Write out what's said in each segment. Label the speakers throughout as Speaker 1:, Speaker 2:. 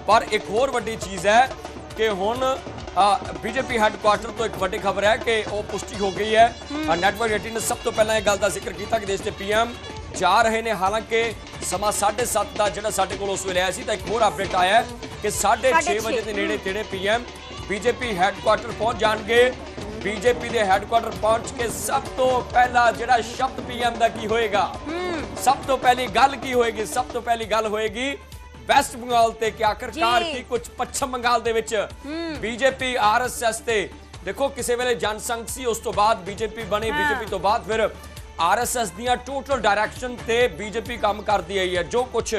Speaker 1: पर एक होर वड्डी चीज़ है कि हुण बीजेपी हैडकुआटर तो एक वड्डी खबर है कि वो पुष्टि हो गई है। नैटवर्क 18 ने सब तो पहला एक गल का जिक्र किया कि देश के PM जा रहे हैं। हालांकि समा 7:30 का जो साढ़े को उस वे आया तो एक होर अपडेट आया है कि 6:30 बजे के नेड़े तेड़े PM बीजेपी हैडकुआटर पहुंच जाएंगे। बीजेपी के हैडकुआटर पहुंच के सब तो पहला जो शब्द PM का की होएगा, सब तो पहली गल की होएगी, सब तो पहली गल होएगी वेस्ट बंगाल ते कि आखिरकार की कुछ पश्चिम बंगाल दे विच बीजेपी RSS ते देखो किसी वेले जनसंघ सी उस तो बाद बीजेपी बनी, बीजेपी तो बाद फिर RSS दियां टोटल डायरैक्शन ते बीजेपी काम करती है। जो कुछ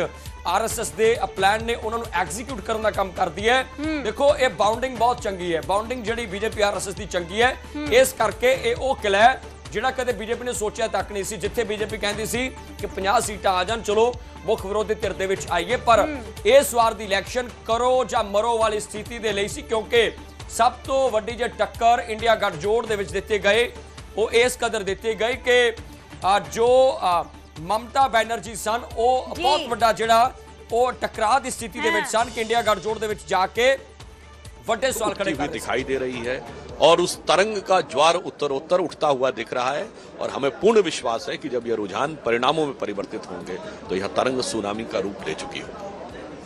Speaker 1: RSS दे प्लान ने उन्होंने एग्जीक्यूट करने का काम करती है। देखो ये बाउंडिंग बहुत चंगी है, बाउंडिंग जी बीजेपी RSS की चंगी है। इस करके ये वो किला है जिहड़ा कदे बीजेपी ने सोचा तक नहीं सी, जिथे बीजेपी कहती सी कि 50 सीटां आ जान, चलो मुख विरोधी धिर दे विच आईए। पर इस वार दी इलैक्शन करो जां मरो वाली स्थिति दे लई सी, क्योंकि सब तो वड्डी जे टक्कर इंडिया गठजोड़ दे विच दित्ते गए वो इस कदर दित्ते गए कि जो ममता बैनर्जी सन वो बहुत वड्डा जिहड़ा वो टकराव की स्थिति दे विच सन कि इंडिया गठजोड़ दे विच जाके वड्डे सवाल खड़े कर
Speaker 2: दिखाई दे रही है और उस तरंग का ज्वार उत्तरोत्तर उठता हुआ दिख रहा है। और हमें पूर्ण विश्वास है कि जब यह रुझान परिणामों में परिवर्तित होंगे तो यह तरंग सुनामी का रूप ले चुकी होगी।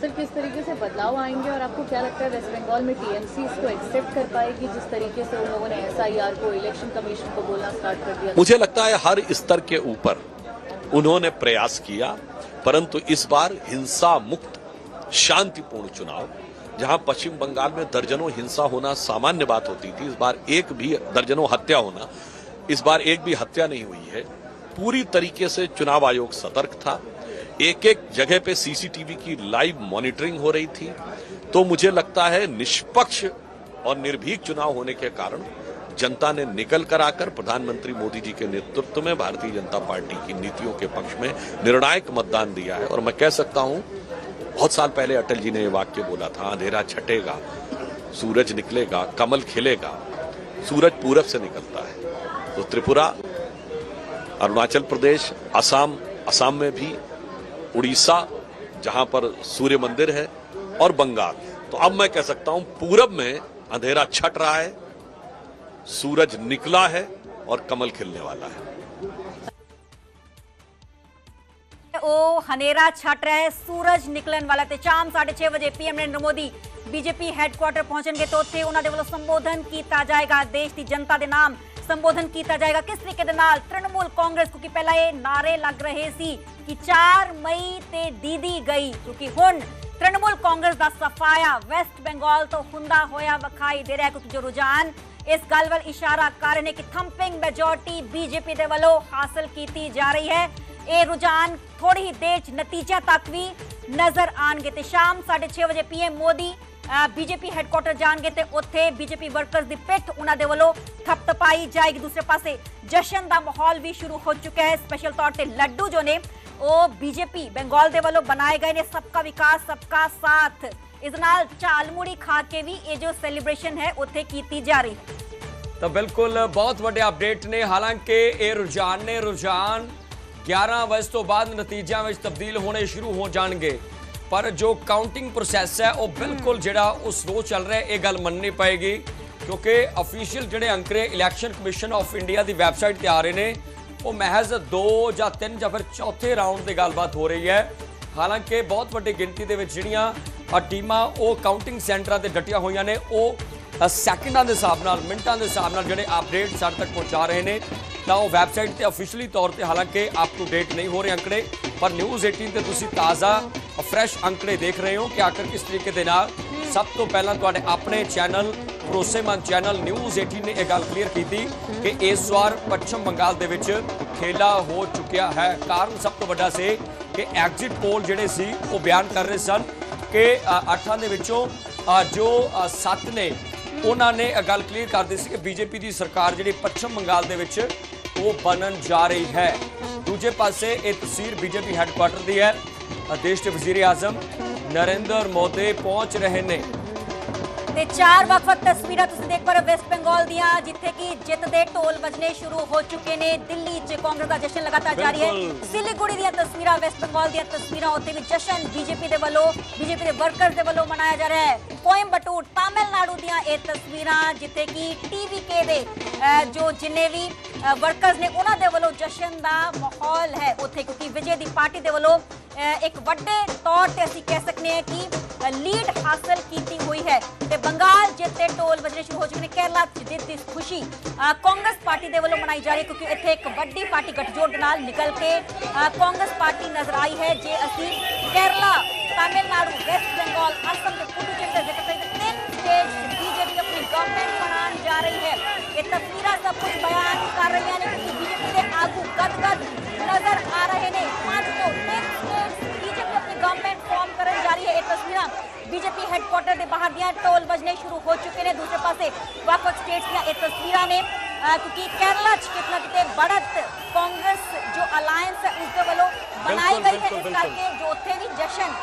Speaker 3: सर, किस तरीके से बदलाव आएंगे और आपको क्या लगता है वेस्ट बंगाल में TMC इसको एक्सेप्ट कर पाएगी जिस तरीके से उन लोगों ने SIR को, इलेक्शन कमीशन को बोलना स्टार्ट कर दिया?
Speaker 2: मुझे लगता है हर स्तर के ऊपर उन्होंने प्रयास किया, परंतु इस बार हिंसा मुक्त शांतिपूर्ण चुनाव, जहां पश्चिम बंगाल में दर्जनों हिंसा होना सामान्य बात होती थी, इस बार एक भी दर्जनों हत्या होना, इस बार एक भी हत्या नहीं हुई है। पूरी तरीके से चुनाव आयोग सतर्क था, एक एक जगह पे CCTV की लाइव मॉनिटरिंग हो रही थी। तो मुझे लगता है निष्पक्ष और निर्भीक चुनाव होने के कारण जनता ने निकल कर आकर प्रधानमंत्री मोदी जी के नेतृत्व में भारतीय जनता पार्टी की नीतियों के पक्ष में निर्णायक मतदान दिया है। और मैं कह सकता हूं, बहुत साल पहले अटल जी ने यह वाक्य बोला था, अंधेरा छटेगा, सूरज निकलेगा, कमल खिलेगा, सूरज पूरब से निकलता है। तो त्रिपुरा, अरुणाचल प्रदेश, असम में भी, उड़ीसा जहां पर सूर्य मंदिर है, और बंगाल। तो अब मैं कह सकता हूं पूरब में अंधेरा छट रहा है, सूरज निकला है और कमल खिलने वाला है।
Speaker 4: ओ हनेरा छट रहा है, सूरज निकलन वाला ते शाम 6:30 बजे PM Narendra Modi BJP headquarter पहुंचेंगे तो उत्थे उन्हां दे वल्लों संबोधन किया जाएगा, देश की जनता के नाम संबोधन किया जाएगा। किस तरीके दे नाल तृणमूल कांग्रेस, क्योंकि पहला ये नारे लग रहे सी कि 4 मई ते दीदी गई, क्योंकि हुण तृणमूल कांग्रेस का सफाया वेस्ट बंगाल तो हुंदा होया विखाई दे रहा है, क्योंकि जो रुझान इस गल वल इशारा कर रहे हैं कि थंपिंग मेजोरिटी बीजेपी दे वल्लों हासिल की जा रही है। ये रुझान थोड़ी ही देर नतीजा तक भी नजर आएंगे। तो शाम 6:30 बजे PM मोदी बीजेपी हैडकुआटर जाएंगे तो उत्थे बीजेपी वर्कर्स की पिठ उन्हां दे वल्लों थपथपाई जाएगी। दूसरे पासे जश्न का माहौल भी शुरू हो चुका है। स्पेशल तौर पर लड्डू जो ने वो बीजेपी बंगाल दे वल्लों बनाए गए ने, सबका विकास सबका साथ, इस नाल झालमुड़ी खा के भी ये जो सेलिब्रेशन है उत्थे की जा रही है।
Speaker 1: तो बिल्कुल बहुत बड़े अपडेट ने। हालांकि ये रुझान 11 बजे तो बाद नतीजों में तब्दील होने शुरू हो जाएंगे, पर जो काउंटिंग प्रोसैस है वो बिल्कुल जिहड़ा उस रोज चल रहा है, ये गल मननी पएगी, क्योंकि ऑफिशियल जिहड़े अंकड़े इलैक्शन कमीशन ऑफ इंडिया की वैबसाइट ते आ रहे हैं वो महज 2 या 3 या फिर चौथे राउंड की गलबात हो रही है। हालांकि बहुत वड्डी गिनती के जिहड़ियां टीमां वो काउंटिंग सेंटरां ते डटियां होईयां ने, वो सैकंडां के हिसाब नाल, मिनटां के हिसाब नाल जिहड़े अपडेट साडे तक पहुँचा रहे हैं। तो वो वैबसाइट ते ऑफिशियली तौर पर हालांकि अप टू डेट नहीं हो रहे अंकड़े, पर न्यूज़ 18 ते तुसीं ताज़ा फ्रैश अंकड़े देख रहे हो कि आखिर किस तरीके दे नाल सब तो पहला तुहाडे अपने चैनल, भरोसेमंद चैनल न्यूज़ 18 ने यह गल क्लीयर की कि इस बार पश्चिम बंगाल दे विच खेला हो चुकिया है। कारण सब तो वड्डा से कि एग्जिट पोल जिहड़े सी वो बयान कर रहे सन कि 8 दे विचों जो 7 ने उन्होंने गल क्लीयर कर दी सी कि बीजेपी की सरकार जिहड़ी पश्चिम बंगाल दे विच वो बनन जा रही है। दूजे पासे ये तस्वीर बीजेपी हैडकुआटर की है। देश के वजीर आजम नरेंद्र मोदी पहुंच रहे हैं
Speaker 4: ਤੇ ਚਾਰ ਵੱਖ-ਵੱਖ ਤਸਵੀਰਾਂ ਤੁਸੀਂ ਦੇਖ ਪਾ ਰਹੇ ਹੋ ਵੈਸਟ ਬੰਗਾਲ ਦੀਆਂ, ਜਿੱਥੇ ਕਿ ਜਿੱਤ ਦੇ ਢੋਲ ਵੱਜਣੇ ਸ਼ੁਰੂ ਹੋ ਚੁੱਕੇ ਨੇ। ਦਿੱਲੀ 'ਚ ਕਾਂਗਰਸ ਦਾ ਜਸ਼ਨ ਲਗਾਤਾਰ ਜਾਰੀ ਹੈ। ਸਿਲੀਗੁੜੀ ਦੀਆਂ ਤਸਵੀਰਾਂ, ਵੈਸਟ ਬੰਗਾਲ ਦੀਆਂ ਤਸਵੀਰਾਂ, ਉੱਥੇ ਵੀ ਜਸ਼ਨ ਬੀਜੇਪੀ ਦੇ ਵੱਲੋਂ, ਬੀਜੇਪੀ ਦੇ ਵਰਕਰਸ ਦੇ ਵੱਲੋਂ ਮਨਾਇਆ ਜਾ ਰਿਹਾ ਹੈ। ਕੋਇੰਬਟੂਰ ਤਾਮਿਲਨਾਡੂ ਦੀਆਂ ਇਹ ਤਸਵੀਰਾਂ, ਜਿੱਥੇ ਕਿ ਟੀਵੀਕੇ ਦੇ ਜੋ ਜਿੰਨੇ ਵੀ ਵਰਕਰਸ ਨੇ ਉਹਨਾਂ ਦੇ ਵੱਲੋਂ ਜਸ਼ਨ ਦਾ ਮਾਹੌਲ ਹੈ ਉੱਥੇ, ਕਿਉਂਕਿ ਵਿਜੇ ਦੀ ਪਾਰਟੀ ਦੇ ਵੱਲੋਂ ਇੱਕ ਵੱਡੇ ਤੌਰ ਤੇ ਅਸੀਂ ਕਹਿ ਸਕਦੇ ਹਾਂ ਕਿ ਲੀਡ ਹਾਸਲ ਕੀਤੀ ਹੋਈ ਹੈ। ਤੇ ਬੰਗਾਲ ਜਿੱਤ ਦੇ ਢੋਲ ਵੱਜਣੇ ਸ਼ੁਰੂ ਹੋ ਚੁੱਕੇ ਨੇ। ਕੇਰਲਾ ਜਿੱਤ ਦੀ ਖੁਸ਼ੀ ਕਾਂਗਰਸ ਪਾਰਟੀ ਦੇ ਵੱਲੋਂ ਮਨਾਈ ਜਾ ਰਹੀ ਹੈ, ਕਿਉਂਕਿ ਇੱਥੇ ਇੱਕ ਵੱਡੀ ਪਾਰਟੀ ਗੱਠਜੋੜ ਦੇ ਨਾਲ ਨਿਕਲ ਕੇ ਕਾਂਗਰਸ ਪਾਰਟੀ ਨਜ਼ਰ ਆਈ ਹੈ। ਜੇ ਅਸੀਂ ਕੇਰਲਾ, ਤਾਮਿਲਨਾਡੂ, ਵੈਸਟ ਬੰਗਾਲ, असम के पुडुचेरी का जिक्र करें तो 3 स्टेट बीजेपी अपनी गवर्नमेंट बनाने जा रही है। ये तस्वीरें सब कुछ बयान कर रही हैं, क्योंकि बीजेपी के आगू गदगद नजर आ रहे हैं। 5 तो 3 स्टेट बीजेपी अपनी गवर्नमेंट फॉर्म करने जा रही है। ये तस्वीरें बीजेपी हैडक्वार्टर के बाहर दियां ढोल बजने शुरू हो चुके हैं। दूसरे पासे ਵੱਖ-ਵੱਖ स्टेट्स ਦੀਆਂ ਇਹ ਤਸਵੀਰਾਂ ਨੇ, क्योंकि केरला कितना कितने बढ़त कांग्रेस जो अलायंस है उसके वालों बनाई गई है, इस करके जो उत्थे भी जशन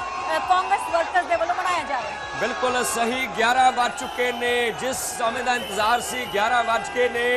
Speaker 4: कांग्रेस वर्कर्स के वालों मनाया जा रहा है।
Speaker 1: बिल्कुल सही, 11 ਵੱਜ ਚੁੱਕੇ ਨੇ। जिस समय का इंतजार सी 11 ਵੱਜ के ने